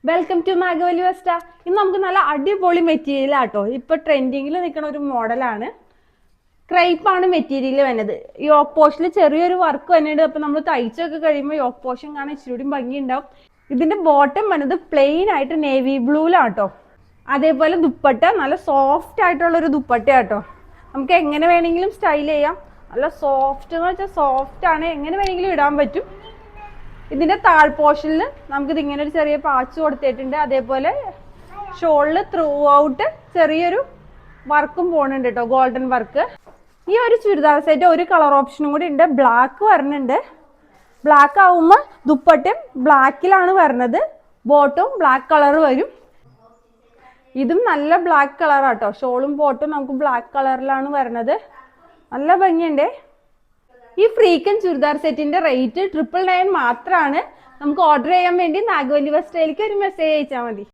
Welcome to Nagavalli Vesta. ഇന്ന് നമുക്ക് നല്ല അടിപൊളി മെറ്റീരിയൽ ആട്ടോ. ഇപ്പൊ ട്രെൻഡിങ്ങിൽ നിൽക്കുന്ന ഒരു മോഡലാണ്. ക്രൈപ്പ് ആണ് മെറ്റീരിയൽ വരുന്നത്. യോക്ക് പോഷനിൽ ചെറിയൊരു വർക്ക് വന്നിട്ട് അപ്പൊ നമ്മൾ തയ്ച്ചൊക്കെ കഴിയുമ്പോൾ യോക്ക് പോഷൻ കാണാൻ ഇച്ചിരി ഭംഗി ഉണ്ടാവും. ഇതിന്റെ ബോട്ടം വന്നത് പ്ലെയിൻ ആയിട്ട് നേവി ബ്ലൂലാട്ടോ. അതേപോലെ ദുപ്പട്ട നല്ല സോഫ്റ്റ് ആയിട്ടുള്ള ഒരു ദുപ്പട്ട ആട്ടോ. നമുക്ക് എങ്ങനെ വേണമെങ്കിലും സ്റ്റൈൽ ചെയ്യാം. നല്ല സോഫ്റ്റ് എന്ന് വെച്ചാൽ സോഫ്റ്റ് ആണ്, എങ്ങനെ വേണമെങ്കിലും ഇടാൻ പറ്റും. ഇതിന്റെ താഴ് പോർഷനിൽ നമുക്കിത് ഇങ്ങനെ ഒരു ചെറിയ പാച്ച് കൊടുത്തിട്ടുണ്ട്. അതേപോലെ ഷോളിൽ ത്രൂ ഔട്ട് ചെറിയൊരു വർക്കും പോകുന്നുണ്ട് കേട്ടോ, ഗോൾഡൻ വർക്ക്. ഈ ഒരു ചുരിദാർ സെറ്റ് ഒരു കളർ ഓപ്ഷനും കൂടി ഉണ്ട്, ബ്ലാക്ക് വരുന്നുണ്ട്. ബ്ലാക്ക് ആവുമ്പോൾ ദുപ്പട്ടയും ബ്ലാക്കിലാണ് വരുന്നത്, ബോട്ടും ബ്ലാക്ക് കളർ വരും. ഇതും നല്ല ബ്ലാക്ക് കളറാട്ടോ, ഷോളും ബോട്ടും നമുക്ക് ബ്ലാക്ക് കളറിലാണ് വരുന്നത്. നല്ല ഭംഗിയുണ്ട്. ഈ ഫ്രീക്കൻ ചുരിദാർ സെറ്റിന്റെ റേറ്റ് 999 മാത്രമാണ്. നമുക്ക് ഓർഡർ ചെയ്യാൻ വേണ്ടി നാഗവല്ലി വെസ്റ്റയിലേക്ക് ഒരു മെസ്സേജ് അയച്ചാൽ മതി.